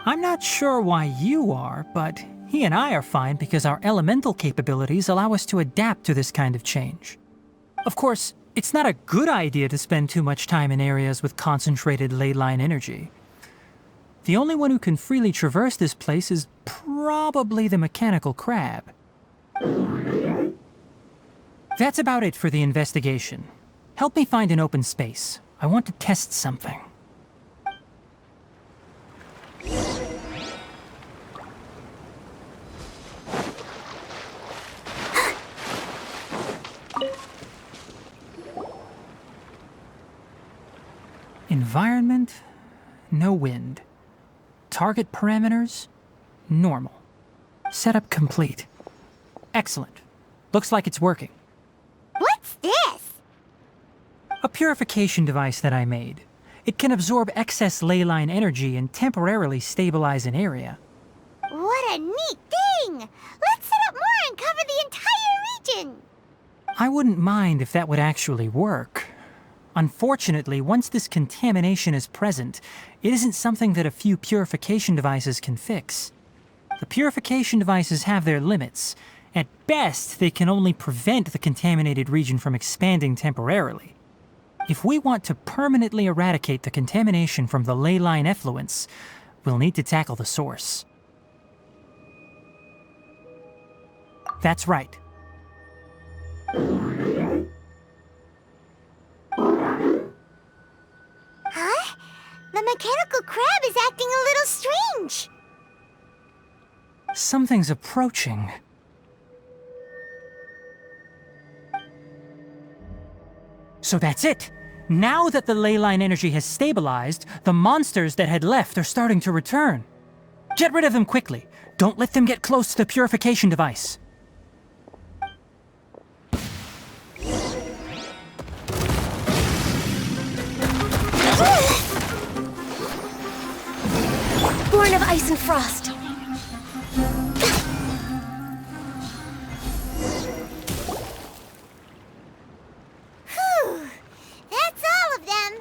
I'm not sure why you are, but he and I are fine because our elemental capabilities allow us to adapt to this kind of change. Of course, it's not a good idea to spend too much time in areas with concentrated ley line energy. The only one who can freely traverse this place is probably the mechanical crab. That's about it for the investigation. Help me find an open space. I want to test something. Environment, no wind. Target parameters, normal. Setup complete. Excellent. Looks like it's working. What's this? A purification device that I made. It can absorb excess ley line energy and temporarily stabilize an area. What a neat thing! Let's set up more and cover the entire region! I wouldn't mind if that would actually work. Unfortunately, once this contamination is present, it isn't something that a few purification devices can fix. The purification devices have their limits. At best, they can only prevent the contaminated region from expanding temporarily. If we want to permanently eradicate the contamination from the ley line effluents, we'll need to tackle the source. That's right. Huh? The mechanical crab is acting a little strange. Something's approaching. So that's it. Now that the ley line energy has stabilized, the monsters that had left are starting to return. Get rid of them quickly. Don't let them get close to the purification device. Born of ice and frost. Whew. That's all of them.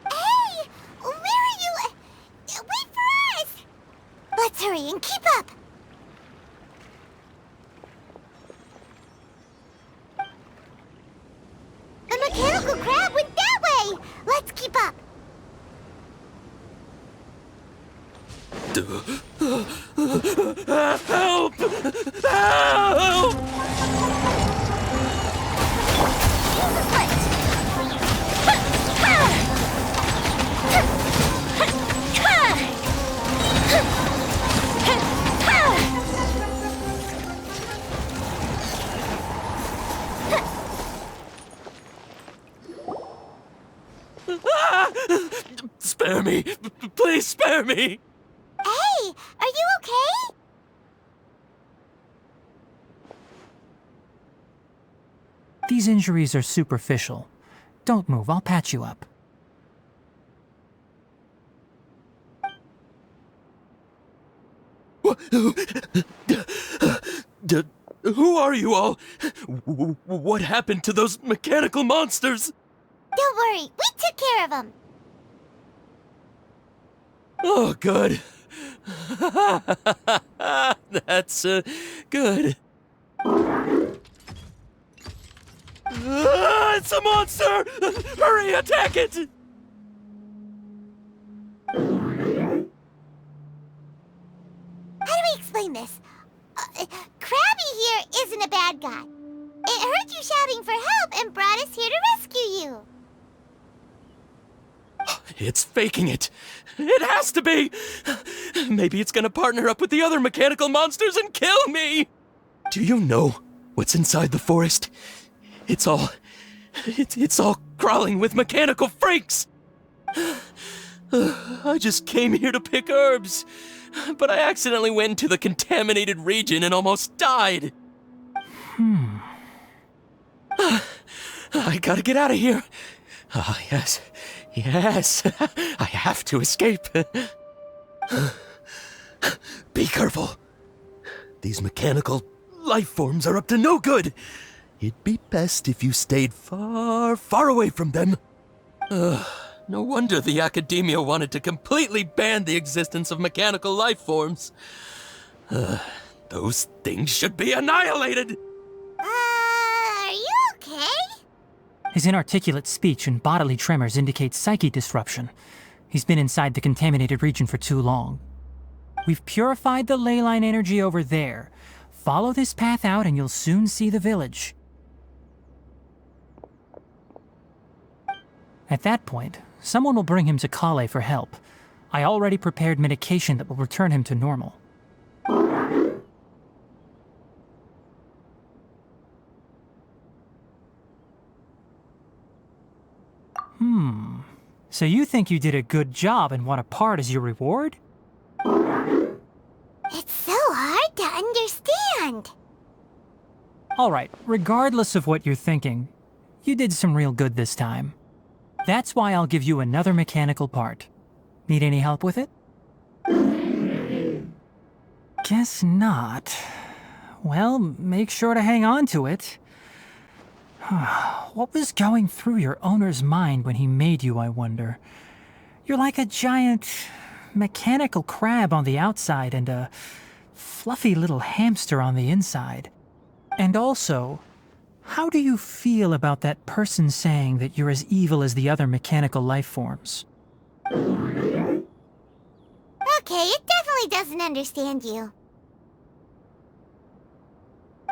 Hey! Where are you? Wait for us! Let's hurry and keep up. The mechanical crab went that way! Let's keep up! Help! Help! Spare me! Please spare me! Hey, are you okay? These injuries are superficial. Don't move, I'll patch you up. Who are you all? What happened to those mechanical monsters? Don't worry, we took care of them. Oh, good. That's good. It's a monster! Hurry, attack it! How do we explain this? Krabby here isn't a bad guy. It heard you shouting for help and brought us here to rescue you. It's faking it. It has to be. Maybe it's gonna partner up with the other mechanical monsters and kill me. Do you know what's inside the forest? It's all crawling with mechanical freaks. I just came here to pick herbs, but I accidentally went into the contaminated region and almost died. I gotta get out of here. Ah, yes. Yes, I have to escape. Be careful. These mechanical life forms are up to no good. It'd be best if you stayed far, far away from them. No wonder the Akademiya wanted to completely ban the existence of mechanical life forms. Those things should be annihilated! Are you okay? His inarticulate speech and bodily tremors indicate psyche disruption. He's been inside the contaminated region for too long. We've purified the ley line energy over there. Follow this path out and you'll soon see the village. At that point, someone will bring him to Kale for help. I already prepared medication that will return him to normal. So you think you did a good job and want a part as your reward? It's so hard to understand. Alright, regardless of what you're thinking, you did some real good this time. That's why I'll give you another mechanical part. Need any help with it? Guess not. Well, make sure to hang on to it. What was going through your owner's mind when he made you, I wonder? You're like a giant mechanical crab on the outside and a fluffy little hamster on the inside. And also, how do you feel about that person saying that you're as evil as the other mechanical life forms? Okay, it definitely doesn't understand you.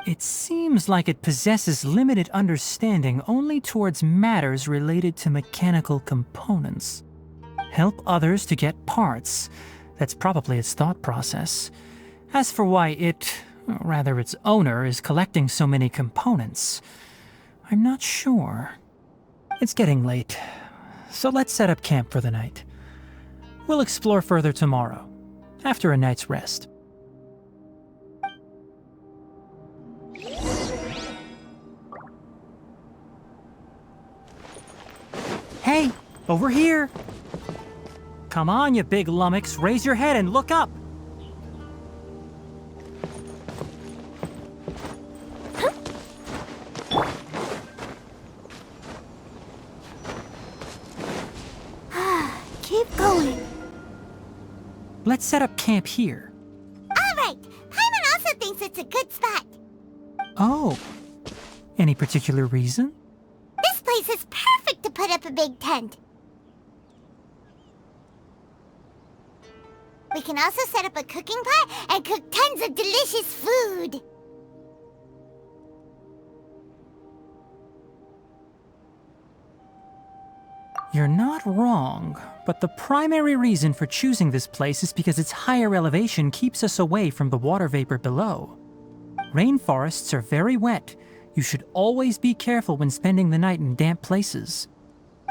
It seems like it possesses limited understanding only towards matters related to mechanical components. Help others to get parts. That's probably its thought process. As for why its owner is collecting so many components, I'm not sure. It's getting late, so let's set up camp for the night. We'll explore further tomorrow, after a night's rest. Hey, over here! Come on, you big lummox, raise your head and look up! Keep going. Let's set up camp here. Alright, Paimon also thinks it's a good spot. Oh, any particular reason? This place is perfect to put up a big tent. We can also set up a cooking pot and cook tons of delicious food. You're not wrong, but the primary reason for choosing this place is because its higher elevation keeps us away from the water vapor below. Rainforests are very wet. You should always be careful when spending the night in damp places.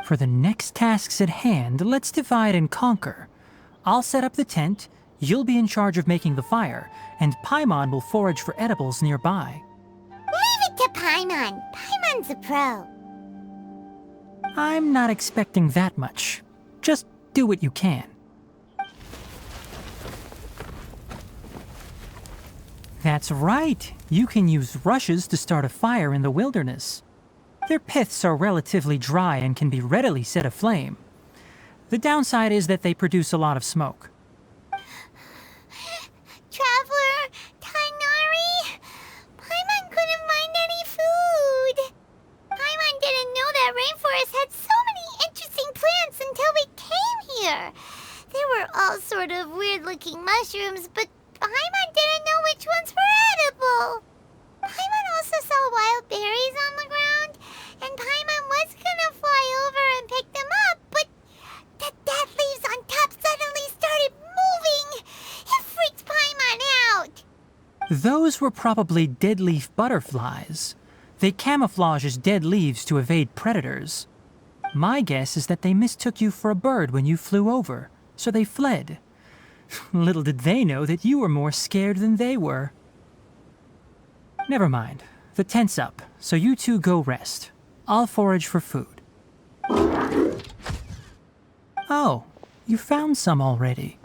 For the next tasks at hand, let's divide and conquer. I'll set up the tent, you'll be in charge of making the fire, and Paimon will forage for edibles nearby. Leave it to Paimon. Paimon's a pro. I'm not expecting that much. Just do what you can. That's right. You can use rushes to start a fire in the wilderness. Their piths are relatively dry and can be readily set aflame. The downside is that they produce a lot of smoke. Traveler, Tighnari, Paimon couldn't find any food. Paimon didn't know that rainforest had so many interesting plants until we came here. They were all sort of weird-looking mushrooms, but Paimon didn't know which ones were edible. Paimon also saw wild berries on the ground, and Paimon was gonna fly over and pick them up, but the dead leaves on top suddenly started moving. It freaked Paimon out. Those were probably dead leaf butterflies. They camouflage as dead leaves to evade predators. My guess is that they mistook you for a bird when you flew over, so they fled. Little did they know that you were more scared than they were. Never mind. The tent's up, so you two go rest. I'll forage for food. Oh, you found some already.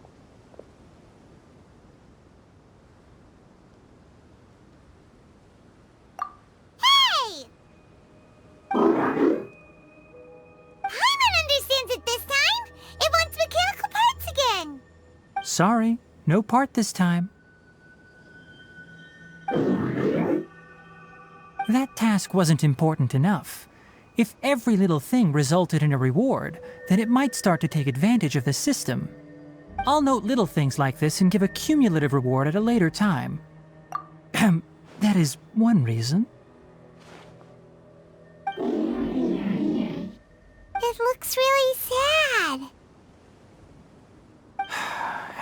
Sorry, no part this time. That task wasn't important enough. If every little thing resulted in a reward, then it might start to take advantage of the system. I'll note little things like this and give a cumulative reward at a later time. That is one reason. It looks really sad.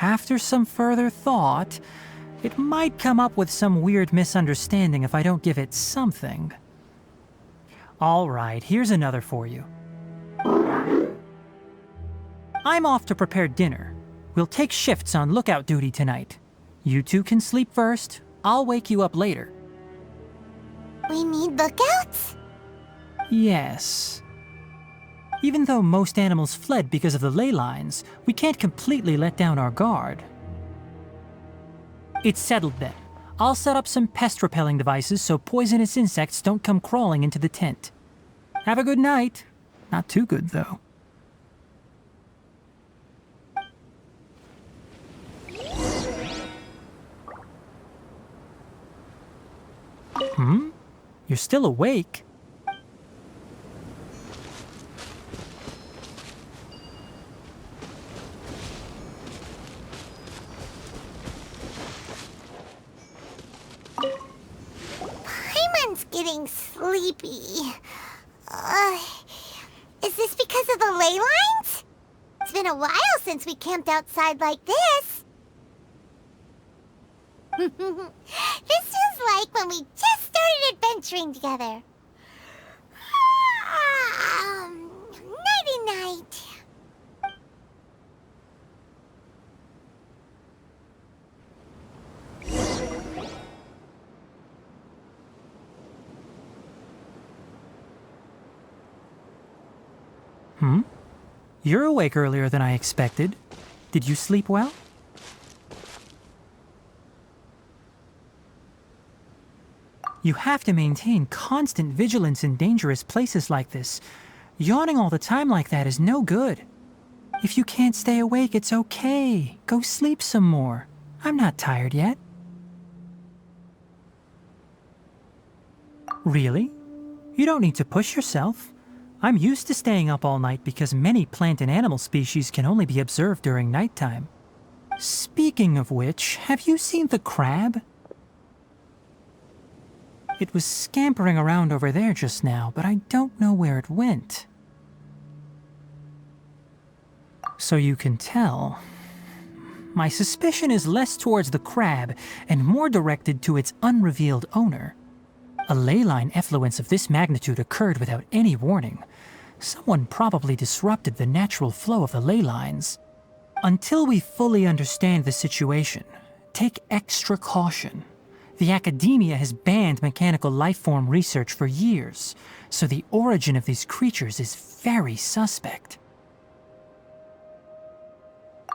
After some further thought, it might come up with some weird misunderstanding if I don't give it something. All right, here's another for you. I'm off to prepare dinner. We'll take shifts on lookout duty tonight. You two can sleep first. I'll wake you up later. We need lookouts? Yes. Even though most animals fled because of the ley lines, we can't completely let down our guard. It's settled then. I'll set up some pest-repelling devices so poisonous insects don't come crawling into the tent. Have a good night. Not too good, though. You're still awake? Paimon's getting sleepy. Is this because of the ley lines? It's been a while since we camped outside like this. This feels like when we just started adventuring together. Nighty-night. You're awake earlier than I expected. Did you sleep well? You have to maintain constant vigilance in dangerous places like this. Yawning all the time like that is no good. If you can't stay awake, it's okay. Go sleep some more. I'm not tired yet. Really? You don't need to push yourself. I'm used to staying up all night because many plant and animal species can only be observed during nighttime. Speaking of which, have you seen the crab? It was scampering around over there just now, but I don't know where it went. So you can tell. My suspicion is less towards the crab and more directed to its unrevealed owner. A ley line effluence of this magnitude occurred without any warning. Someone probably disrupted the natural flow of the ley lines. Until we fully understand the situation, take extra caution. The Akademiya has banned mechanical lifeform research for years, so the origin of these creatures is very suspect.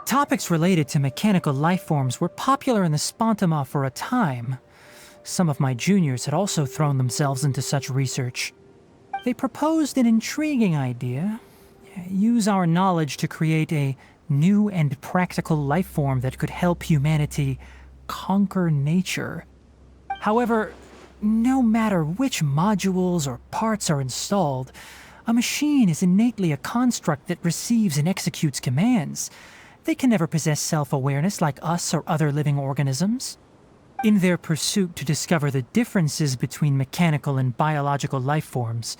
Topics related to mechanical lifeforms were popular in the Spontama for a time. Some of my juniors had also thrown themselves into such research. They proposed an intriguing idea. Use our knowledge to create a new and practical lifeform that could help humanity conquer nature. However, no matter which modules or parts are installed, a machine is innately a construct that receives and executes commands. They can never possess self-awareness like us or other living organisms. In their pursuit to discover the differences between mechanical and biological lifeforms,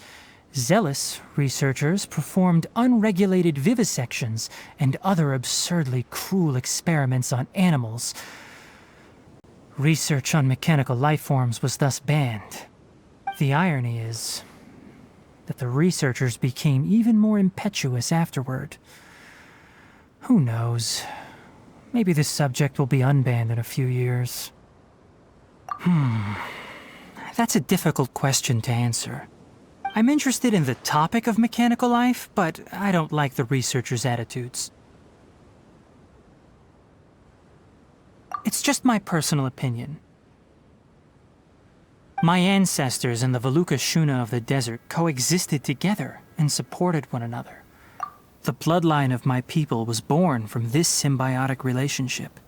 zealous researchers performed unregulated vivisections and other absurdly cruel experiments on animals. Research on mechanical lifeforms was thus banned. The irony is that the researchers became even more impetuous afterward. Who knows? Maybe this subject will be unbanned in a few years. That's a difficult question to answer. I'm interested in the topic of mechanical life, but I don't like the researchers' attitudes. It's just my personal opinion. My ancestors and the Veluca Shuna of the desert coexisted together and supported one another. The bloodline of my people was born from this symbiotic relationship.